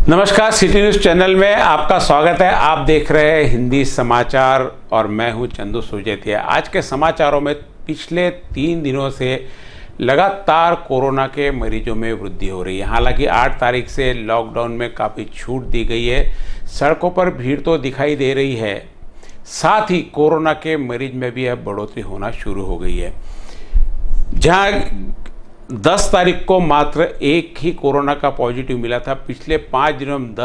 नमस्कार, city news channel में आपका स्वागत है। आप देख रहे हैं हिंदी समाचार और मैं हूं चंदू सुरजेतिया। आज के समाचारों में पिछले 3 दिनों से लगातार कोरोना के मरीजों में वृद्धि हो रही है। हालांकि 8 तारीख से लॉकडाउन में काफ़ी छूट दी गई है। सड़कों पर भीड़ तो दिखाई दे रही है, साथ ही कोरोना के मरीज में भी अब बढ़ोतरी होना शुरू हो गई है। जहाँ 10 तारीख को मात्र एक ही कोरोना का पॉजिटिव मिला था। पिछले 5 दिनों में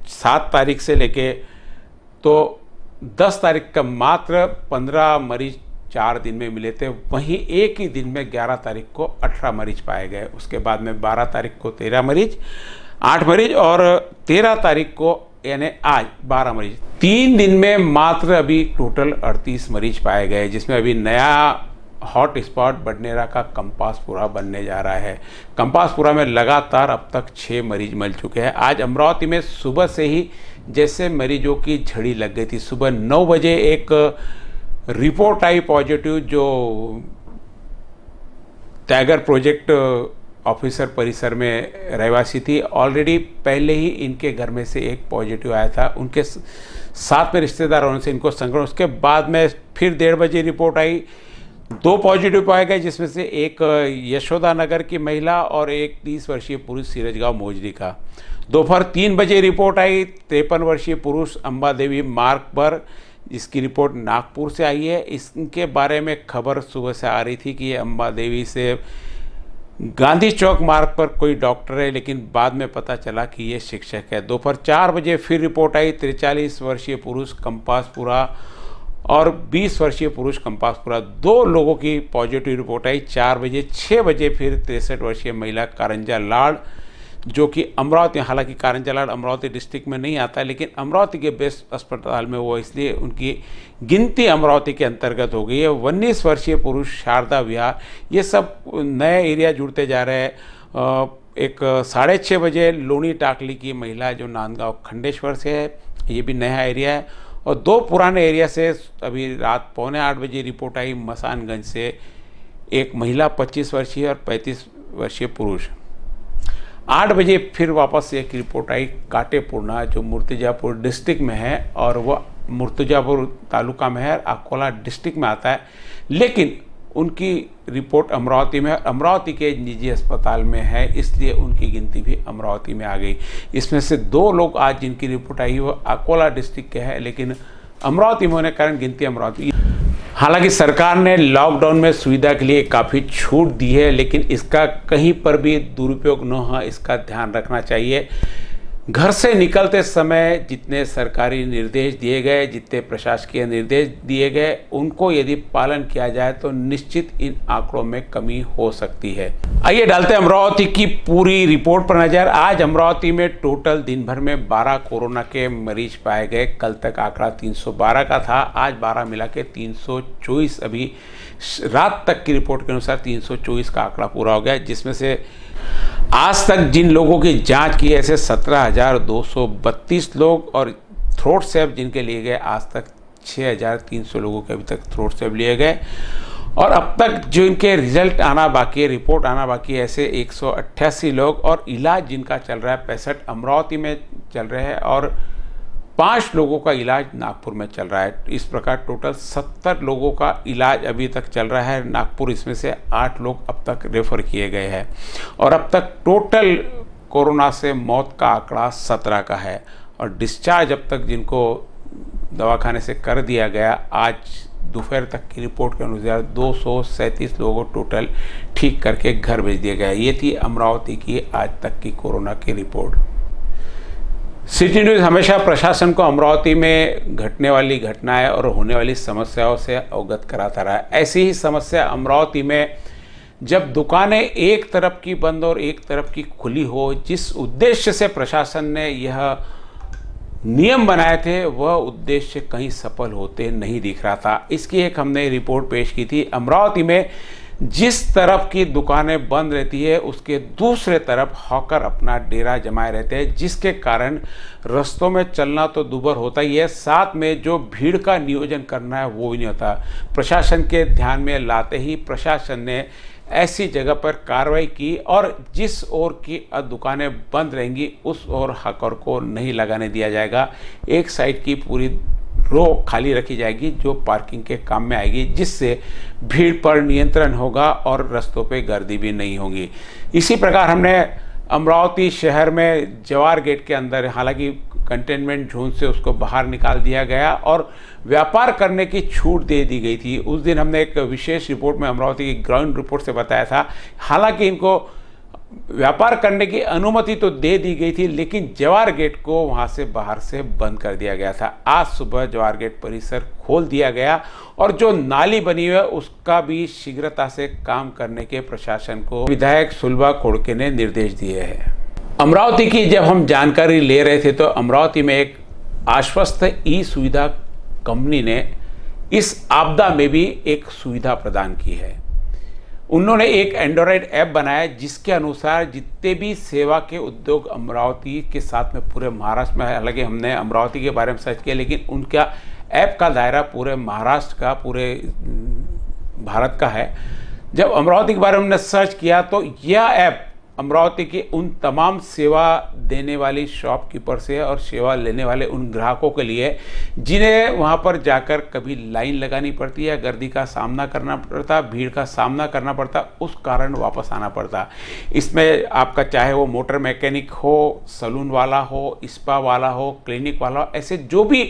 7 तारीख से लेके तो 10 तारीख का मात्र 15 मरीज 4 दिन में मिले थे। वहीं एक ही दिन में 11 तारीख को 18 मरीज पाए गए। उसके बाद में 12 तारीख को 13 मरीज, 8 मरीज और 13 तारीख को यानी आज 12 मरीज। 3 दिन में मात्र अभी टोटल 38 मरीज पाए गए, जिसमें अभी नया हॉट स्पॉट बडनेरा का कंपासपुरा बनने जा रहा है। कंपासपुरा में लगातार अब तक 6 मरीज मिल चुके हैं। आज अमरावती में सुबह से ही जैसे मरीजों की झड़ी लग गई थी। सुबह 9 बजे एक रिपोर्ट आई पॉजिटिव, जो टाइगर प्रोजेक्ट ऑफिसर परिसर में रहवासी थी। ऑलरेडी पहले ही इनके घर में से एक पॉजिटिव आया था, उनके साथ में रिश्तेदारों से इनको संक्रमण। उसके बाद में फिर 1:30 बजे रिपोर्ट आई, 2 पॉजिटिव पाए गए, जिसमें से एक यशोदा नगर की महिला और एक 30 वर्षीय पुरुष सीरजगांव मोजरी का। दोपहर 3 बजे रिपोर्ट आई 53 वर्षीय पुरुष अंबा देवी मार्ग पर, जिसकी रिपोर्ट नागपुर से आई है। इसके बारे में खबर सुबह से आ रही थी कि ये अंबा देवी से गांधी चौक मार्ग पर कोई डॉक्टर है, लेकिन बाद में पता चला कि ये शिक्षक है। दोपहर 4 बजे फिर रिपोर्ट आई 43 वर्षीय पुरुष कंपासपुरा और 20 वर्षीय पुरुष कंपासपुरा। 2 लोगों की पॉजिटिव रिपोर्ट आई 4 बजे। 6 बजे फिर 63 वर्षीय महिला कारंजा लाड़, जो कि अमरावती, हालांकि कारंजा लाड़ अमरावती डिस्ट्रिक्ट में नहीं आता है, लेकिन अमरावती के बेस्ट अस्पताल में वो, इसलिए उनकी गिनती अमरावती के अंतर्गत हो गई है। 19 वर्षीय पुरुष शारदा विहार। ये सब नए एरिया जुड़ते जा रहे हैं। एक 6:30 बजे लोनी टाकली की महिला, जो नांदगांव खंडेश्वर से है, ये भी नया एरिया है। और 2 पुराने एरिया से अभी रात 7:45 बजे रिपोर्ट आई मसानगंज से, एक महिला 25 वर्षीय और 35 वर्षीय पुरुष। 8 बजे फिर वापस से एक रिपोर्ट आई काटेपुरना, जो मुर्तिजापुर डिस्ट्रिक्ट में है और वह मुर्तिजापुर तालुका में है, अकोला डिस्ट्रिक्ट में आता है, लेकिन उनकी रिपोर्ट अमरावती में, अमरावती के निजी अस्पताल में है, इसलिए उनकी गिनती भी अमरावती में आ गई। इसमें से 2 लोग आज जिनकी रिपोर्ट आई वो अकोला डिस्ट्रिक्ट के हैं, लेकिन अमरावती में होने के कारण गिनती अमरावती। हालांकि सरकार ने लॉकडाउन में सुविधा के लिए काफ़ी छूट दी है, लेकिन इसका कहीं पर भी दुरुपयोग न हो, इसका ध्यान रखना चाहिए। घर से निकलते समय जितने सरकारी निर्देश दिए गए, जितने प्रशासकीय निर्देश दिए गए, उनको यदि पालन किया जाए तो निश्चित इन आंकड़ों में कमी हो सकती है। आइए डालते हैं अमरावती की पूरी रिपोर्ट पर नज़र। आज अमरावती में टोटल दिन भर में 12 कोरोना के मरीज पाए गए। कल तक आंकड़ा 312 का था, आज 12 मिला के 324, अभी रात तक की रिपोर्ट के अनुसार 324 का आंकड़ा पूरा हो गया, जिसमें से आज तक जिन लोगों की जांच की ऐसे 17,232 लोग, और थ्रोट स्वैब जिनके लिए गए आज तक 6,300 लोगों के अभी तक थ्रोट स्वैब लिए गए। और अब तक जो इनके रिजल्ट आना बाकी है, रिपोर्ट आना बाकी है, ऐसे 188 लोग, और इलाज जिनका चल रहा है 65 अमरावती में चल रहे हैं और 5 लोगों का इलाज नागपुर में चल रहा है। इस प्रकार टोटल 70 लोगों का इलाज अभी तक चल रहा है नागपुर। इसमें से 8 लोग अब तक रेफर किए गए हैं और अब तक टोटल कोरोना से मौत का आंकड़ा 17 का है। और डिस्चार्ज अब तक जिनको दवाखाने से कर दिया गया, आज दोपहर तक की रिपोर्ट के अनुसार 237 लोगों को टोटल ठीक करके घर भेज दिया गया। ये थी अमरावती की आज तक की कोरोना की रिपोर्ट। सिटी न्यूज़ हमेशा प्रशासन को अमरावती में घटने वाली घटनाएं और होने वाली समस्याओं से अवगत कराता रहा है। ऐसी ही समस्या अमरावती में, जब दुकानें एक तरफ की बंद और एक तरफ की खुली हो, जिस उद्देश्य से प्रशासन ने यह नियम बनाए थे, वह उद्देश्य कहीं सफल होते नहीं दिख रहा था। इसकी एक हमने रिपोर्ट पेश की थी। अमरावती में जिस तरफ की दुकानें बंद रहती है, उसके दूसरे तरफ हॉकर अपना डेरा जमाए रहते हैं, जिसके कारण रास्तों में चलना तो दूभर होता ही है, साथ में जो भीड़ का नियोजन करना है वो भी नहीं होता। प्रशासन के ध्यान में लाते ही प्रशासन ने ऐसी जगह पर कार्रवाई की और जिस ओर की दुकानें बंद रहेंगी उस ओर हकर को नहीं लगाने दिया जाएगा। एक साइड की पूरी रो खाली रखी जाएगी जो पार्किंग के काम में आएगी, जिससे भीड़ पर नियंत्रण होगा और रास्तों पे गर्दी भी नहीं होगी। इसी प्रकार हमने अमरावती शहर में जवार गेट के अंदर, हालांकि कंटेनमेंट जोन से उसको बाहर निकाल दिया गया और व्यापार करने की छूट दे दी गई थी। उस दिन हमने एक विशेष रिपोर्ट में अमरावती की ग्राउंड रिपोर्ट से बताया था, हालांकि इनको व्यापार करने की अनुमति तो दे दी गई थी, लेकिन जवार गेट को वहां से बाहर से बंद कर दिया गया था। आज सुबह जवार गेट परिसर खोल दिया गया और जो नाली बनी हुई है उसका भी शीघ्रता से काम करने के प्रशासन को विधायक सुलभा खोड़के ने निर्देश दिए हैं। अमरावती की जब हम जानकारी ले रहे थे तो अमरावती में एक आश्वस्त ई सुविधा कंपनी ने इस आपदा में भी एक सुविधा प्रदान की है। उन्होंने एक एंड्रॉयड ऐप बनाया जिसके अनुसार जितने भी सेवा के उद्योग अमरावती के साथ में पूरे महाराष्ट्र में है, हालांकि हमने अमरावती के बारे में सर्च किया लेकिन उनका ऐप का दायरा पूरे महाराष्ट्र का, पूरे भारत का है। जब अमरावती के बारे में हमने सर्च किया तो यह ऐप अमरावती की उन तमाम सेवा देने वाली शॉपकीपर से और सेवा लेने वाले उन ग्राहकों के लिए जिन्हें वहां पर जाकर कभी लाइन लगानी पड़ती है, गर्दी का सामना करना पड़ता, भीड़ का सामना करना पड़ता, उस कारण वापस आना पड़ता। इसमें आपका चाहे वो मोटर मैकेनिक हो, सलून वाला हो, स्पा वाला हो, क्लिनिक वाला हो, ऐसे जो भी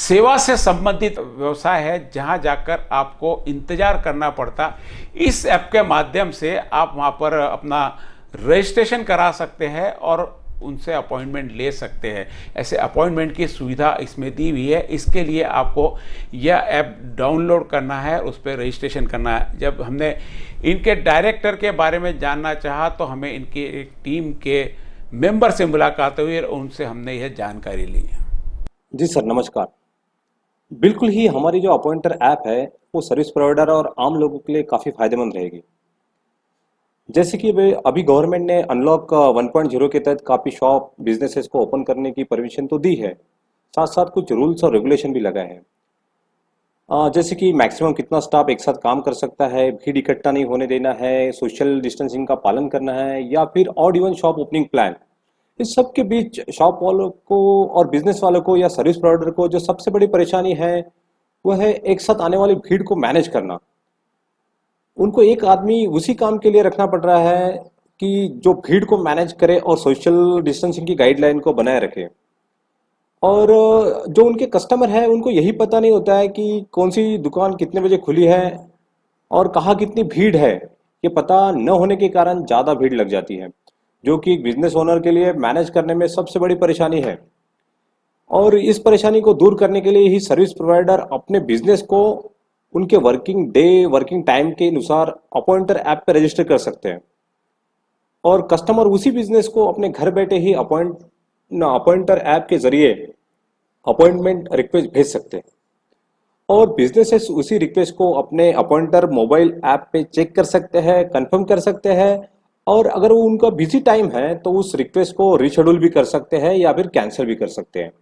सेवा से संबंधित व्यवसाय है जहाँ जाकर आपको इंतजार करना पड़ता, इस ऐप के माध्यम से आप वहाँ पर अपना रजिस्ट्रेशन करा सकते हैं और उनसे अपॉइंटमेंट ले सकते हैं। ऐसे अपॉइंटमेंट की सुविधा इसमें दी हुई है। इसके लिए आपको यह ऐप डाउनलोड करना है, उस पर रजिस्ट्रेशन करना है। जब हमने इनके डायरेक्टर के बारे में जानना चाहा तो हमें इनकी एक टीम के मेंबर से मुलाकात हुई और उनसे हमने यह जानकारी ली। जी सर, नमस्कार। बिल्कुल ही हमारी जो अपॉइंटर ऐप है वो सर्विस प्रोवाइडर और आम लोगों के लिए काफ़ी फायदेमंद रहेगी। जैसे कि अभी गवर्नमेंट ने अनलॉक 1.0 के तहत काफ़ी शॉप बिजनेसेस को ओपन करने की परमिशन तो दी है, साथ साथ कुछ रूल्स और रेगुलेशन भी लगाए हैं। जैसे कि मैक्सिमम कितना स्टाफ एक साथ काम कर सकता है, भीड़ इकट्ठा नहीं होने देना है, सोशल डिस्टेंसिंग का पालन करना है, या फिर odd even shop opening plan. इस सब के बीच शॉप वालों को और बिजनेस वालों को या सर्विस प्रोवाइडर को जो सबसे बड़ी परेशानी है वह है एक साथ आने वाली भीड़ को मैनेज करना। उनको एक आदमी उसी काम के लिए रखना पड़ रहा है कि जो भीड़ को मैनेज करे और सोशल डिस्टेंसिंग की गाइडलाइन को बनाए रखे। और जो उनके कस्टमर है उनको यही पता नहीं होता है कि कौन सी दुकान कितने बजे खुली है और कहाँ कितनी भीड़ है। ये पता न होने के कारण ज़्यादा भीड़ लग जाती है, जो कि एक बिजनेस ओनर के लिए मैनेज करने में सबसे बड़ी परेशानी है। और इस परेशानी को दूर करने के लिए ही सर्विस प्रोवाइडर अपने बिजनेस को उनके वर्किंग टाइम के अनुसार अपॉइंटर ऐप पे रजिस्टर कर सकते हैं और कस्टमर उसी बिजनेस को अपने घर बैठे ही अपॉइंटर ऐप के जरिए अपॉइंटमेंट रिक्वेस्ट भेज सकते हैं और बिजनेसेस उसी रिक्वेस्ट को अपने अपॉइंटर मोबाइल ऐप पे चेक कर सकते हैं, कंफर्म कर सकते हैं और अगर वो उनका बिजी टाइम है तो उस रिक्वेस्ट को रीशेड्यूल भी कर सकते हैं या फिर कैंसिल भी कर सकते हैं।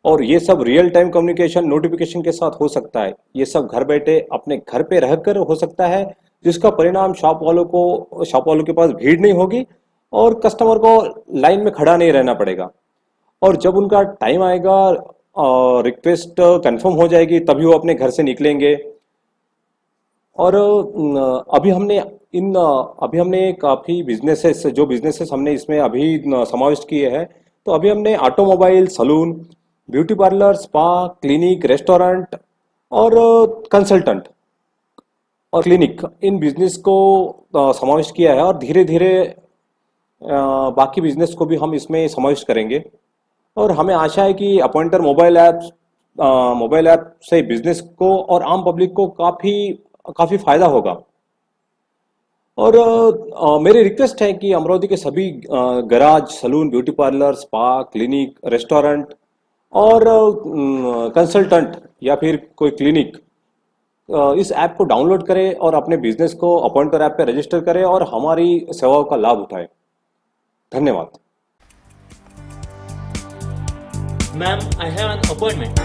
और ये सब रियल टाइम कम्युनिकेशन नोटिफिकेशन के साथ हो सकता है। ये सब घर बैठे अपने घर पे रहकर हो सकता है, जिसका परिणाम शॉप वालों के पास भीड़ नहीं होगी और कस्टमर को लाइन में खड़ा नहीं रहना पड़ेगा। और जब उनका टाइम आएगा रिक्वेस्ट कंफर्म हो जाएगी तभी वो अपने घर से निकलेंगे। और अभी हमने काफ़ी बिजनेसेस हमने इसमें अभी समाविष्ट किए हैं। तो अभी हमने automobile, salon, beauty parlour, spa, clinic, restaurant और कंसल्टेंट और क्लिनिक, इन बिजनेस को समाविष्ट किया है और धीरे धीरे बाकी बिजनेस को भी हम इसमें समाविष्ट करेंगे। और हमें आशा है कि अपॉइंटर मोबाइल ऐप से बिजनेस को और आम पब्लिक को काफ़ी फायदा होगा। और मेरी रिक्वेस्ट है कि अमरावती के सभी garage, salon, beauty parlour, spa, clinic, restaurant और कंसल्टेंट या फिर कोई क्लिनिक इस ऐप को डाउनलोड करें और अपने बिजनेस को अपॉइंटर ऐप पे रजिस्टर करें और हमारी सेवाओं का लाभ उठाएं। धन्यवाद। Ma'am, I have an appointment.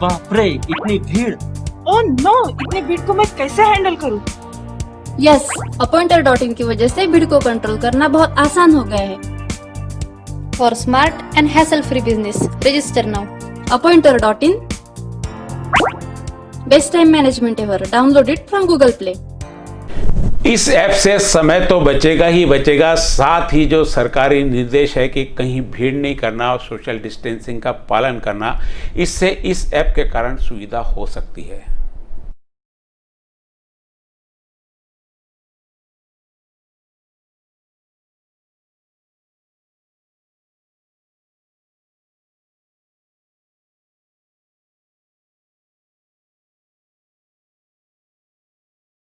बाप रे, इतनी भीड़। ओह नो, इतनी भीड़ को मैं कैसे हैंडल करूं? यस, अपॉइंटर.in की वजह से भीड़ को कंट्रोल करना बहुत आसान हो गया है। For smart and hassle free business, register now. Appointer, best time management ever. Download it from Google Play. इस ऐप से समय तो बचेगा ही बचेगा, साथ ही जो सरकारी निर्देश है कि कहीं भीड़ नहीं करना और सोशल डिस्टेंसिंग का पालन करना, इससे इस ऐप के कारण सुविधा हो सकती है।